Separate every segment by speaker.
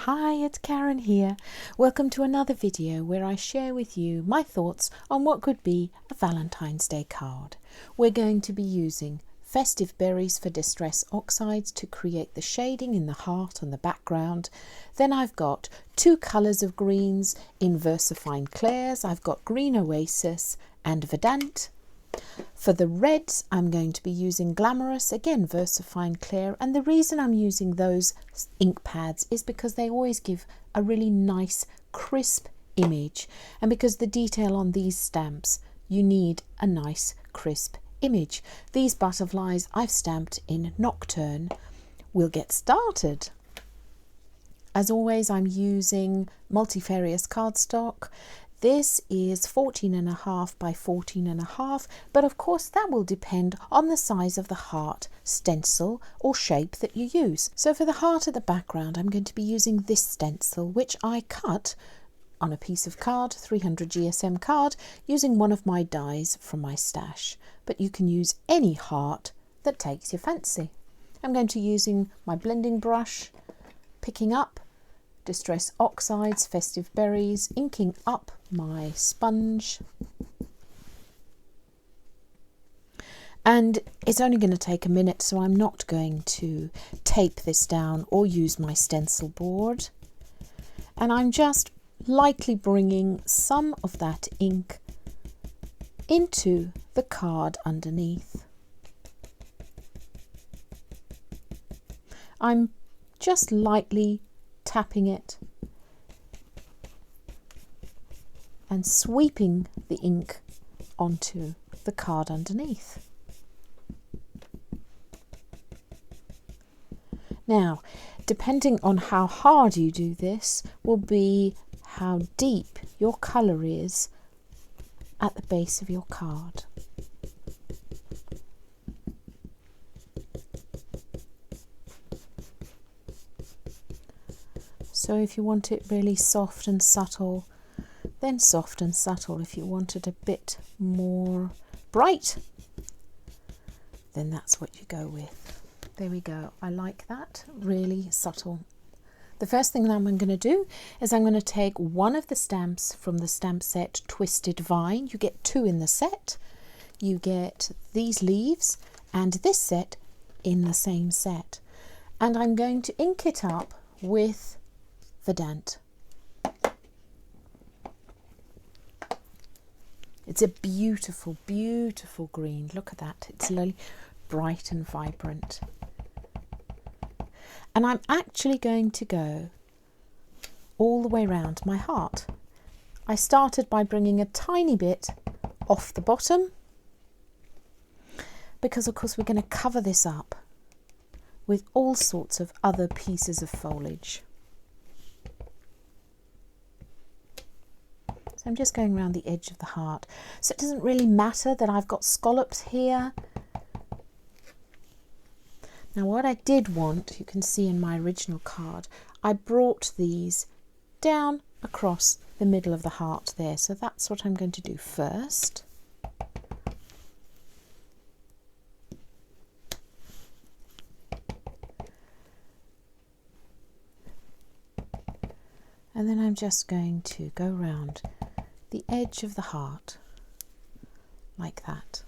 Speaker 1: Hi, it's Karen here. Welcome to another video where I share with you my thoughts on what could be a Valentine's Day card. We're going to be using Festive Berries for Distress Oxides to create the shading in the heart and the background. Then I've got two colours of greens in VersaFine Clairs. I've got Green Oasis and Verdant. For the reds, I'm going to be using Glamorous, again VersaFine Clair, and the reason I'm using those ink pads is because they always give a really nice crisp image, and because the detail on these stamps, you need a nice crisp image. These butterflies I've stamped in Nocturne. We'll get started. As always, I'm using multifarious cardstock. This is 14.5 by 14.5, but of course that will depend on the size of the heart stencil or shape that you use. So for the heart of the background, I'm going to be using this stencil, which I cut on a piece of card, 300 GSM card, using one of my dies from my stash. But you can use any heart that takes your fancy. I'm going to be using my blending brush, picking up Distress Oxides, Festive Berries, inking up my sponge. And it's only going to take a minute, so I'm not going to tape this down or use my stencil board. And I'm just lightly bringing some of that ink into the card underneath. I'm just lightly tapping it and sweeping the ink onto the card underneath. Now, depending on how hard you do this will be how deep your colour is at the base of your card. So if you want it really soft and subtle, then soft and subtle. If you want it a bit more bright, then that's what you go with. There we go. I like that, really subtle. The first thing that I'm going to do is I'm going to take one of the stamps from the stamp set Twisted Vine. You get two in the set. You get these leaves and this set in the same set. And I'm going to ink it up with Verdant. It's a beautiful, beautiful green. Look at that. It's really bright and vibrant. And I'm actually going to go all the way around my heart. I started by bringing a tiny bit off the bottom because, of course, we're going to cover this up with all sorts of other pieces of foliage. So I'm just going around the edge of the heart. So it doesn't really matter that I've got scallops here. Now what I did want, you can see in my original card, I brought these down across the middle of the heart there. So that's what I'm going to do first. And then I'm just going to go round the edge of the heart like that.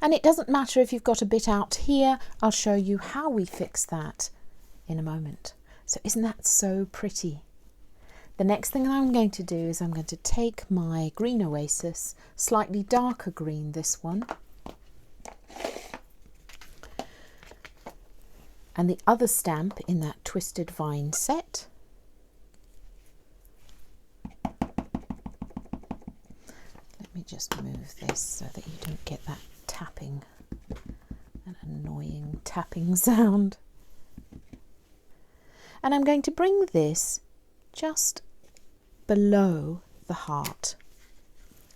Speaker 1: And it doesn't matter if you've got a bit out here. I'll show you how we fix that in a moment. So isn't that so pretty? The next thing I'm going to do is I'm going to take my Green Oasis, slightly darker green, this one, and the other stamp in that Twisted Vine set. Let me just move this so that you don't get that tapping, an annoying tapping sound. And I'm going to bring this just below the heart.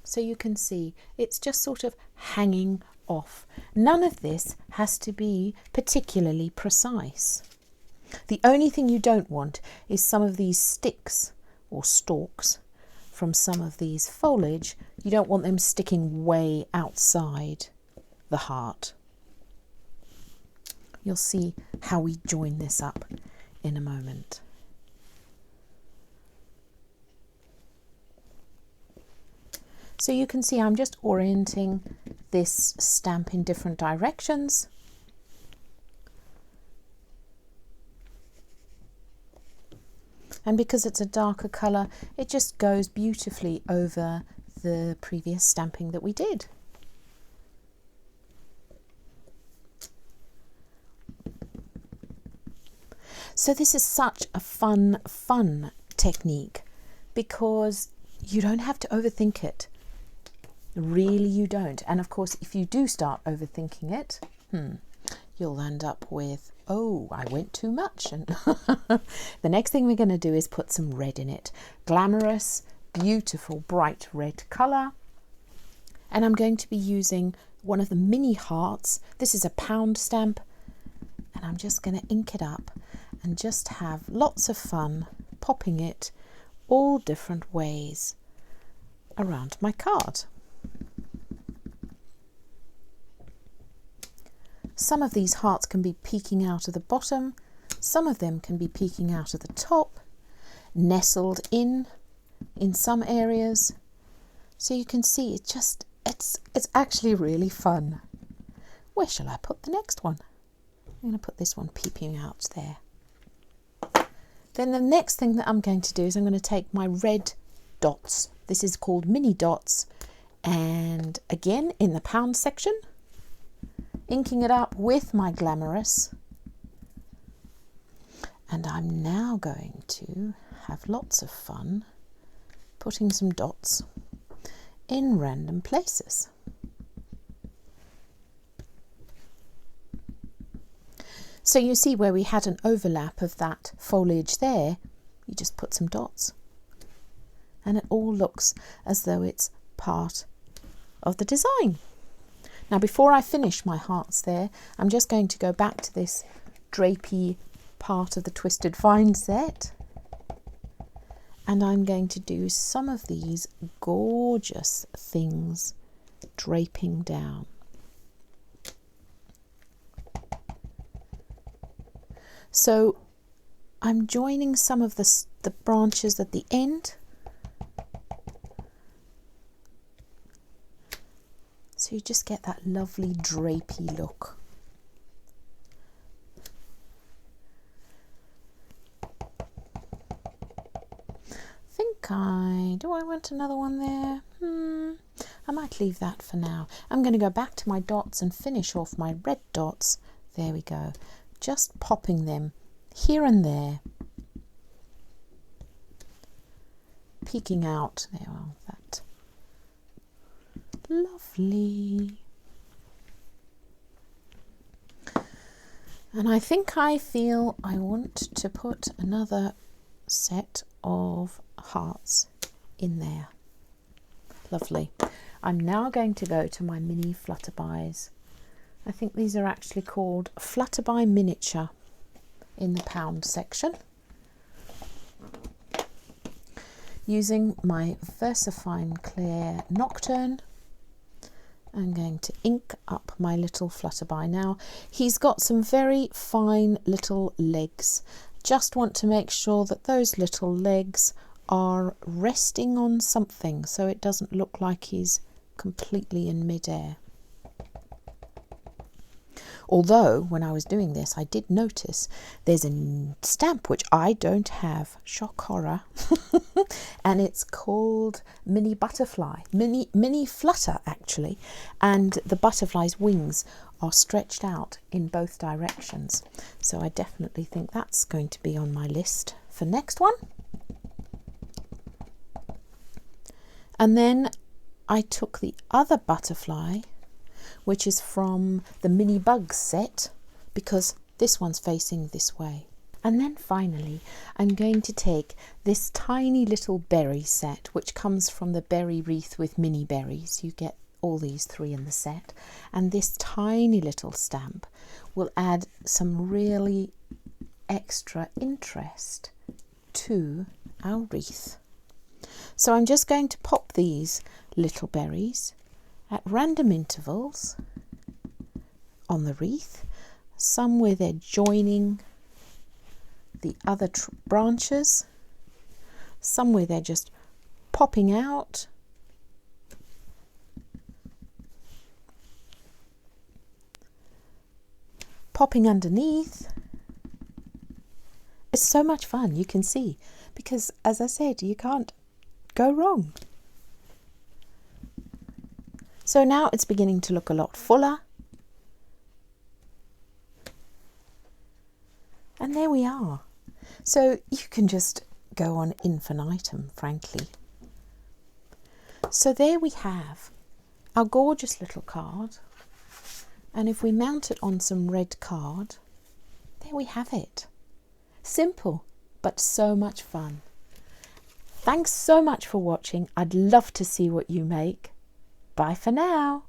Speaker 1: So you can see it's just sort of hanging off. None of this has to be particularly precise. The only thing you don't want is some of these sticks or stalks from some of these foliage, you don't want them sticking way outside the heart. You'll see how we join this up in a moment. So you can see I'm just orienting this stamp in different directions. And because it's a darker colour, it just goes beautifully over the previous stamping that we did. So this is such a fun technique because you don't have to overthink it. Really, you don't. And of course, if you do start overthinking it, you'll end up with, oh, I went too much. And the next thing we're going to do is put some red in it. Glamorous, beautiful, bright red colour. And I'm going to be using one of the mini hearts. This is a pound stamp. And I'm just going to ink it up and just have lots of fun popping it all different ways around my card. Some of these hearts can be peeking out of the bottom, some of them can be peeking out of the top, nestled in some areas. So you can see it's actually really fun. Where shall I put the next one? I'm going to put this one peeping out there. Then the next thing that I'm going to do is I'm going to take my red dots. This is called mini dots, and again in the pound section, inking it up with my Glamorous. And I'm now going to have lots of fun putting some dots in random places. So you see where we had an overlap of that foliage there, you just put some dots and it all looks as though it's part of the design. Now before I finish my hearts there, I'm just going to go back to this drapey part of the Twisted Vine set, and I'm going to do some of these gorgeous things draping down. So I'm joining some of the branches at the end. So you just get that lovely drapey look. Do I want another one there? I might leave that for now. I'm going to go back to my dots and finish off my red dots. There we go. Just popping them here and there. Peeking out. There, well, that. Lovely. And I think I feel I want to put another set of hearts in there. Lovely. I'm now going to go to my mini flutterbys. I think these are actually called Flutterby Miniature in the pound section. Using my VersaFine Clear Nocturne, I'm going to ink up my little flutterby. Now, he's got some very fine little legs. Just want to make sure that those little legs are resting on something so it doesn't look like he's completely in midair. Although, when I was doing this, I did notice there's a stamp which I don't have, shock horror, and it's called Mini Butterfly, Mini Flutter actually, and the butterfly's wings are stretched out in both directions. So I definitely think that's going to be on my list for next one. And then I took the other butterfly, which is from the Mini Bugs set, because this one's facing this way. And then finally, I'm going to take this tiny little berry set, which comes from the berry wreath with mini berries. You get all these three in the set. And this tiny little stamp will add some really extra interest to our wreath. So I'm just going to pop these little berries at random intervals on the wreath, some where they're joining the other branches, some where they're just popping out, popping underneath. It's so much fun, you can see, because as I said, you can't go wrong. So now it's beginning to look a lot fuller. And there we are. So you can just go on infinitum, frankly. So there we have our gorgeous little card. And if we mount it on some red card, there we have it. Simple, but so much fun. Thanks so much for watching. I'd love to see what you make. Bye for now.